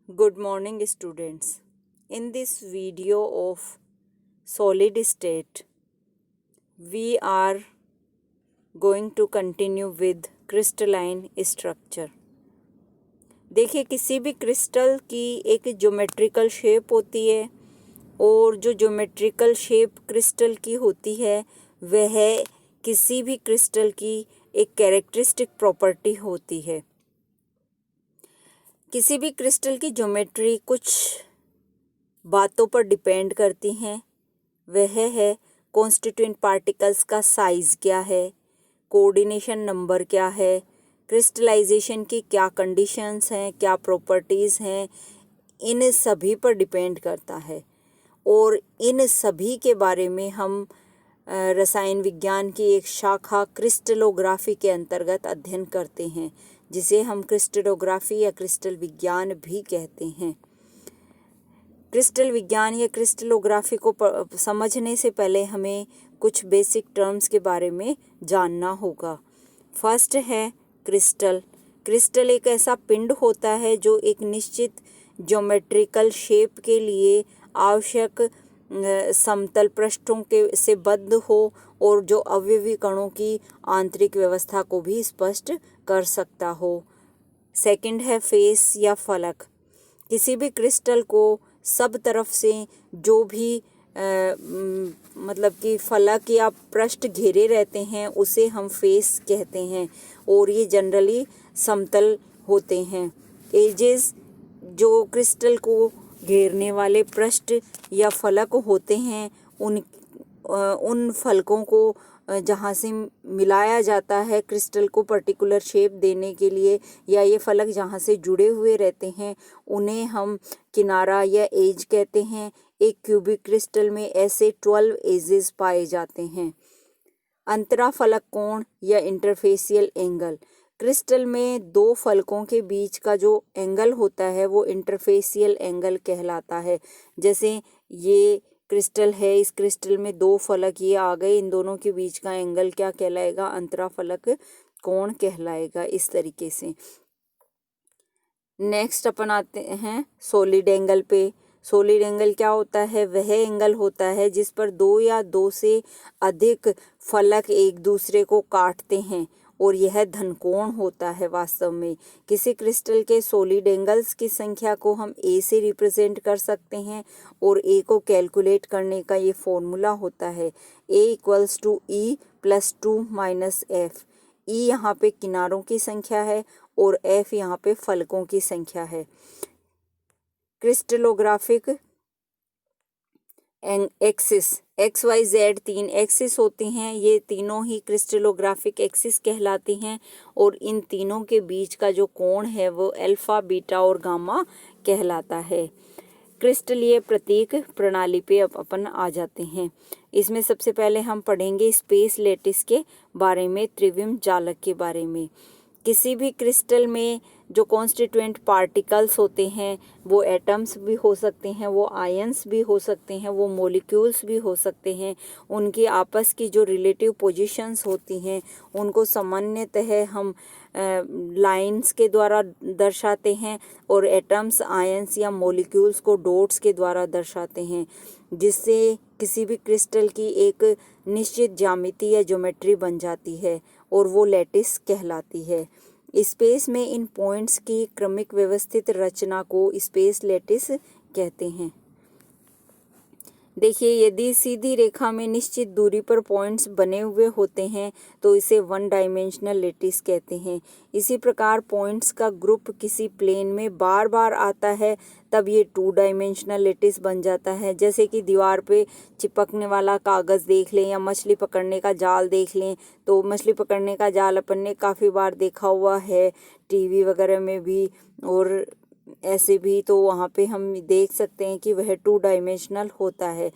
Good morning, students. In this video of solid state, we are going to continue with crystalline structure. देखिए, किसी भी crystal की एक geometrical shape होती है और जो ज्योमेट्रिकल शेप क्रिस्टल की होती है वह किसी भी क्रिस्टल की एक कैरेक्टरिस्टिक प्रॉपर्टी होती है। किसी भी क्रिस्टल की ज्योमेट्री कुछ बातों पर डिपेंड करती हैं। वह है कॉन्स्टिट्यूएंट पार्टिकल्स का साइज़ क्या है, कोऑर्डिनेशन नंबर क्या है, क्रिस्टलाइजेशन की क्या कंडीशंस हैं, क्या प्रॉपर्टीज़ हैं, इन सभी पर डिपेंड करता है। और इन सभी के बारे में हम रसायन विज्ञान की एक शाखा क्रिस्टलोग्राफी के अंतर्गत अध्ययन करते हैं, जिसे हम क्रिस्टलोग्राफी या क्रिस्टल विज्ञान भी कहते हैं। क्रिस्टल विज्ञान या क्रिस्टलोग्राफी को समझने से पहले हमें कुछ बेसिक टर्म्स के बारे में जानना होगा। फर्स्ट है क्रिस्टल। क्रिस्टल एक ऐसा पिंड होता है जो एक निश्चित ज्योमेट्रिकल शेप के लिए आवश्यक समतल पृष्ठों के से बद्ध हो और जो अवयवी कणों की आंतरिक व्यवस्था को भी स्पष्ट कर सकता हो। सेकंड है फेस या फलक। किसी भी क्रिस्टल को सब तरफ से जो भी मतलब कि फलक या पृष्ठ घेरे रहते हैं उसे हम फेस कहते हैं और ये जनरली समतल होते हैं। एजेस जो क्रिस्टल को घेरने वाले पृष्ठ या फलक होते हैं उन फलकों को जहाँ से मिलाया जाता है क्रिस्टल को पर्टिकुलर शेप देने के लिए, या ये फलक जहाँ से जुड़े हुए रहते हैं उन्हें हम किनारा या एज कहते हैं। एक क्यूबिक क्रिस्टल में ऐसे 12 एजेस पाए जाते हैं। अंतराफलक कोण या इंटरफेसियल एंगल। क्रिस्टल में दो फलकों के बीच का जो एंगल होता है वो इंटरफेसियल एंगल कहलाता है। जैसे ये क्रिस्टल है, इस क्रिस्टल में दो फलक ये आ गए, इन दोनों के बीच का एंगल क्या कहलाएगा? अंतराफलक कोण कहलाएगा। इस तरीके से नेक्स्ट अपन आते हैं सॉलिड एंगल पे। सॉलिड एंगल क्या होता है? वह एंगल होता है जिस पर दो या दो से अधिक फलक एक दूसरे को काटते हैं और यह धनकोण होता है। वास्तव में किसी क्रिस्टल के सॉलिड एंगल्स की संख्या को हम ए से रिप्रेजेंट कर सकते हैं और ए को कैलकुलेट करने का ये फॉर्मूला होता है a equals to e plus 2 minus f. E यहाँ पे किनारों की संख्या है और एफ यहाँ पे फलकों की संख्या है। Crystallographic axis X Y Z 3 axis होती हैं। ये तीनों ही क्रिस्टलोग्राफिक एक्सिस कहलाती हैं और इन तीनों के बीच का जो कोण है वो अल्फा, बीटा और गामा कहलाता है। क्रिस्टलीय प्रतीक प्रणाली पे अब अपन आ जाते हैं। इसमें सबसे पहले हम पढ़ेंगे स्पेस लैटिस के बारे में, त्रिविम जालक के बारे में। किसी भी क्रिस्टल में जो कॉन्स्टिट्यूएंट पार्टिकल्स होते हैं वो एटम्स भी हो सकते हैं, वो आयंस भी हो सकते हैं, वो मॉलिक्यूल्स भी हो सकते हैं। उनकी आपस की जो रिलेटिव पोजीशंस होती हैं उनको सामान्यतः हम लाइंस के द्वारा दर्शाते हैं और एटम्स, आयंस या मॉलिक्यूल्स को डॉट्स के द्वारा दर्शाते हैं, जिससे किसी भी क्रिस्टल की एक निश्चित ज्यामिति या ज्योमेट्री बन जाती है और वो लैटिस कहलाती है। स्पेस में इन पॉइंट्स की क्रमिक व्यवस्थित रचना को स्पेस लैटिस कहते हैं। देखिए, यदि सीधी रेखा में निश्चित दूरी पर पॉइंट्स बने हुए होते हैं तो इसे वन डायमेंशनल लैटिस कहते हैं। इसी प्रकार पॉइंट्स का ग्रुप किसी प्लेन में बार बार आता है तब ये 2 डायमेंशनल लैटिस बन जाता है। जैसे कि दीवार पे चिपकने वाला कागज़ देख लें या मछली पकड़ने का जाल देख लें, तो मछली पकड़ने का जाल अपन ने काफ़ी बार देखा हुआ है टीवी वगैरह में भी, और ऐसे भी तो वहाँ पे हम देख सकते हैं कि वह 2 डायमेंशनल होता है।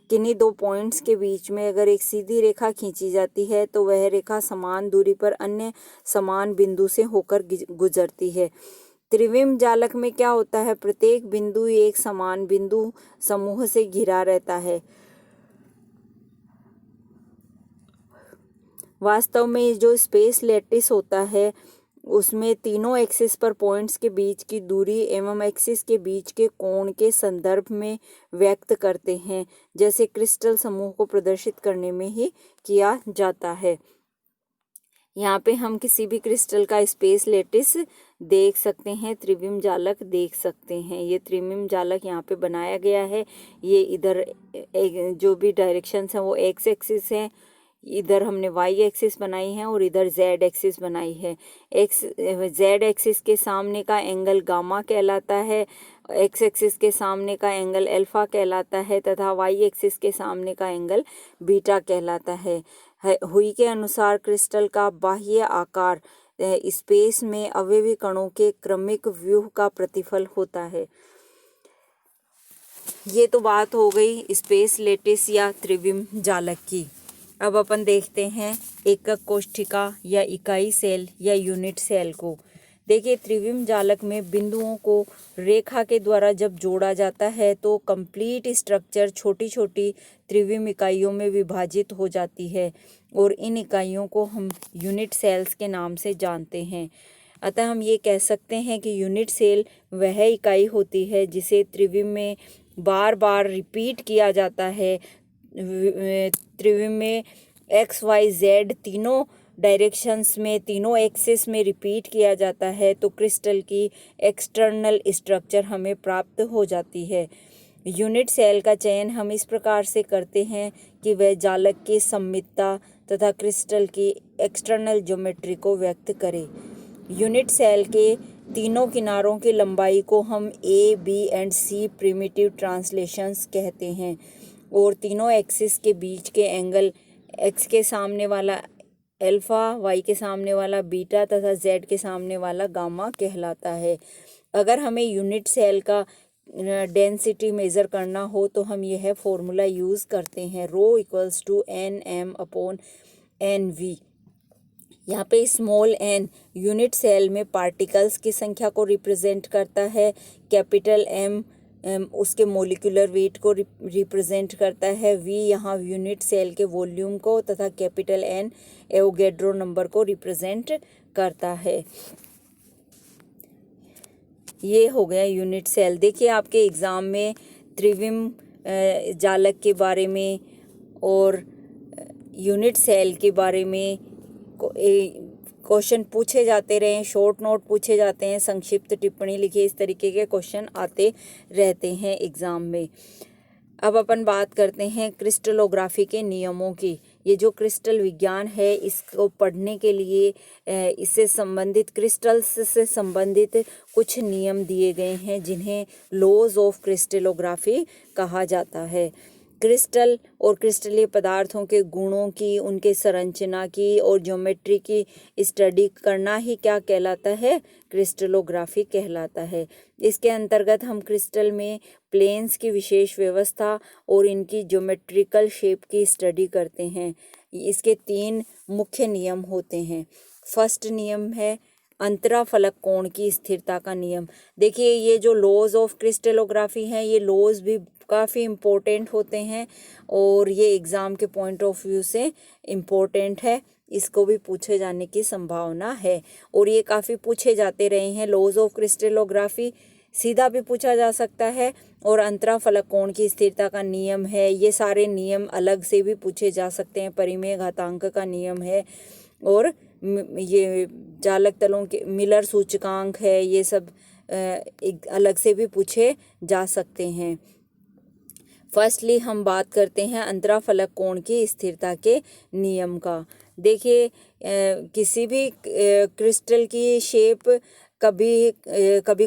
किन्हीं दो पॉइंट्स के बीच में अगर एक सीधी रेखा खींची जाती है तो वह रेखा समान दूरी पर अन्य समान बिंदु से होकर गुजरती है। त्रिविम जालक में क्या होता है? प्रत्येक बिंदु एक समान बिंदु समूह से घिरा रहता है। वास्तव में जो स्पेस लैटिस होता है उसमें तीनों एक्सिस पर पॉइंट्स के बीच की दूरी एवं एक्सिस के बीच के कोण के संदर्भ में व्यक्त करते हैं, जैसे क्रिस्टल समूह को प्रदर्शित करने में ही किया जाता है। यहाँ पे हम किसी भी क्रिस्टल का स्पेस लेटिस देख सकते हैं, त्रिविम जालक देख सकते हैं। ये त्रिविम जालक यहाँ पे बनाया गया है। ये इधर जो भी डायरेक्शंस हैं वो एक्स एक्सिस हैं, इधर हमने वाई एक्सिस बनाई है और इधर जेड एक्सिस बनाई है। जेड एक्सिस के सामने का एंगल गामा कहलाता है, एक्स एक्सिस के सामने का एंगल अल्फा कहलाता है तथा वाई एक्सिस के सामने का एंगल बीटा कहलाता है। हुई के अनुसार क्रिस्टल का बाह्य आकार स्पेस में अवयवी कणों के क्रमिक व्यूह का प्रतिफल होता है। ये तो बात हो गई स्पेस लेटिस या त्रिविम जालक की। अब अपन देखते हैं एकक कोष्ठिका या इकाई सेल या यूनिट सेल को। देखिए, त्रिविम जालक में बिंदुओं को रेखा के द्वारा जब जोड़ा जाता है तो कंप्लीट स्ट्रक्चर छोटी छोटी त्रिविम इकाइयों में विभाजित हो जाती है और इन इकाइयों को हम यूनिट सेल्स के नाम से जानते हैं। अतः हम ये कह सकते हैं कि यूनिट सेल वह इकाई होती है जिसे त्रिविम में बार बार रिपीट किया जाता है। त्रिविम में एक्स वाई जेड तीनों डायरेक्शंस में, तीनों एक्सिस में रिपीट किया जाता है तो क्रिस्टल की एक्सटर्नल स्ट्रक्चर हमें प्राप्त हो जाती है। यूनिट सेल का चयन हम इस प्रकार से करते हैं कि वह जालक की सममितता तथा क्रिस्टल की एक्सटर्नल ज्योमेट्री को व्यक्त करे। यूनिट सेल के तीनों किनारों की लंबाई को हम a, b and c primitive translations कहते हैं और तीनों एक्सिस के बीच के एंगल एक्स के सामने वाला अल्फा, वाई के सामने वाला बीटा तथा जेड के सामने वाला गामा कहलाता है। अगर हमें यूनिट सेल का डेंसिटी मेज़र करना हो तो हम यह फॉर्मूला यूज़ करते हैं, rho equals to n m upon n v. यहाँ पे स्मॉल एन यूनिट सेल में पार्टिकल्स की संख्या को रिप्रेजेंट करता है, कैपिटल एम उसके मोलिकुलर वेट को रिप्रेजेंट करता है, वी यहाँ यूनिट सेल के वॉल्यूम को तथा कैपिटल एन एवोगैड्रो नंबर को रिप्रेजेंट करता है। ये हो गया यूनिट सेल। देखिए, आपके एग्ज़ाम में त्रिविम जालक के बारे में और यूनिट सेल के बारे में क्वेश्चन पूछे जाते रहे, शॉर्ट नोट पूछे जाते हैं, संक्षिप्त टिप्पणी लिखिए, इस तरीके के क्वेश्चन आते रहते हैं एग्ज़ाम में। अब अपन बात करते हैं क्रिस्टलोग्राफी के नियमों की। ये जो क्रिस्टल विज्ञान है इसको पढ़ने के लिए इससे संबंधित क्रिस्टल्स से संबंधित कुछ नियम दिए गए हैं जिन्हें लॉज ऑफ क्रिस्टलोग्राफी कहा जाता है। क्रिस्टल और क्रिस्टलीय पदार्थों के गुणों की, उनके संरचना की और ज्योमेट्री की स्टडी करना ही क्या कहलाता है? क्रिस्टलोग्राफी कहलाता है। इसके अंतर्गत हम क्रिस्टल में प्लेन्स की विशेष व्यवस्था और इनकी ज्योमेट्रिकल शेप की स्टडी करते हैं। इसके 3 मुख्य नियम होते हैं। फर्स्ट नियम है अंतराफलक कोण की स्थिरता का नियम। देखिए, ये जो लॉज ऑफ क्रिस्टलोग्राफी हैं ये लॉज भी काफ़ी इम्पोर्टेंट होते हैं और ये एग्ज़ाम के पॉइंट ऑफ व्यू से इम्पोर्टेंट है, इसको भी पूछे जाने की संभावना है और ये काफ़ी पूछे जाते रहे हैं। लॉज ऑफ क्रिस्टलोग्राफी सीधा भी पूछा जा सकता है और अंतराफलक कोण की स्थिरता का नियम है, ये सारे नियम अलग से भी पूछे जा सकते हैं। परिमेय घातांक का नियम है और ये जालक तलों के मिलर सूचकांक है, ये सब एक अलग से भी पूछे जा सकते हैं। फर्स्टली हम बात करते हैं अंतराफलक कोण की स्थिरता के नियम का। देखिए, किसी भी क्रिस्टल की शेप कभी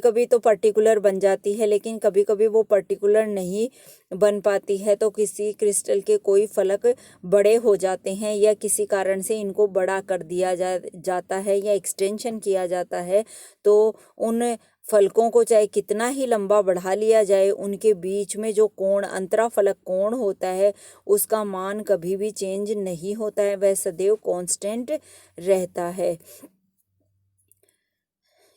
कभी तो पर्टिकुलर बन जाती है लेकिन कभी कभी वो पर्टिकुलर नहीं बन पाती है, तो किसी क्रिस्टल के कोई फलक बड़े हो जाते हैं या किसी कारण से इनको बड़ा कर दिया जाता है या एक्सटेंशन किया जाता है, तो उन फलकों को चाहे कितना ही लंबा बढ़ा लिया जाए, उनके बीच में जो कोण अंतराफलक कोण होता है उसका मान कभी भी चेंज नहीं होता है, वह सदैव कांस्टेंट रहता है।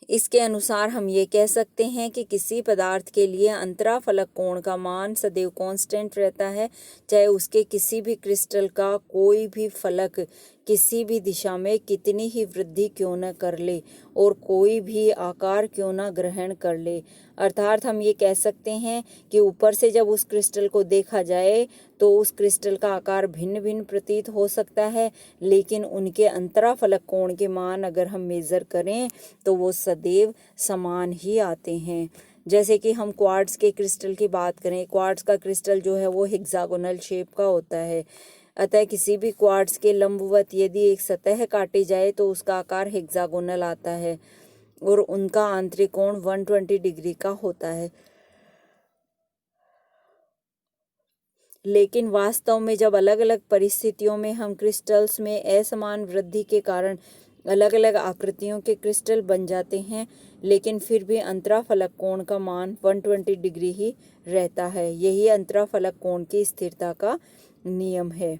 इसके अनुसार हम ये कह सकते हैं कि किसी पदार्थ के लिए अंतराफलक कोण का मान सदैव कांस्टेंट रहता है, चाहे उसके किसी भी क्रिस्टल का कोई भी फलक किसी भी दिशा में कितनी ही वृद्धि क्यों न कर ले और कोई भी आकार क्यों न ग्रहण कर ले। अर्थात हम ये कह सकते हैं कि ऊपर से जब उस क्रिस्टल को देखा जाए तो उस क्रिस्टल का आकार भिन्न भिन्न प्रतीत हो सकता है, लेकिन उनके अंतराफलक कोण के मान अगर हम मेज़र करें तो वो सदैव समान ही आते हैं। जैसे कि हम क्वार्ट्ज के क्रिस्टल की बात करें, क्वार्ट्ज का क्रिस्टल जो है वो हेक्सागोनल शेप का होता है। अतः किसी भी क्वार्ट्ज के लंबवत यदि एक सतह काटी जाए तो उसका आकार हेक्सागोनल आता है और उनका आंतरिक कोण 120 डिग्री का होता है। लेकिन वास्तव में जब अलग अलग परिस्थितियों में हम क्रिस्टल्स में असमान वृद्धि के कारण अलग अलग आकृतियों के क्रिस्टल बन जाते हैं, लेकिन फिर भी अंतराफलक कोण का मान 120 डिग्री ही रहता है। यही अंतराफलक कोण की स्थिरता का नियम है।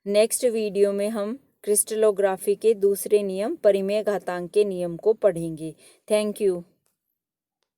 नेक्स्ट वीडियो में हम क्रिस्टलोग्राफी के दूसरे नियम, परिमेय घातांक के नियम को पढ़ेंगे। Thank you.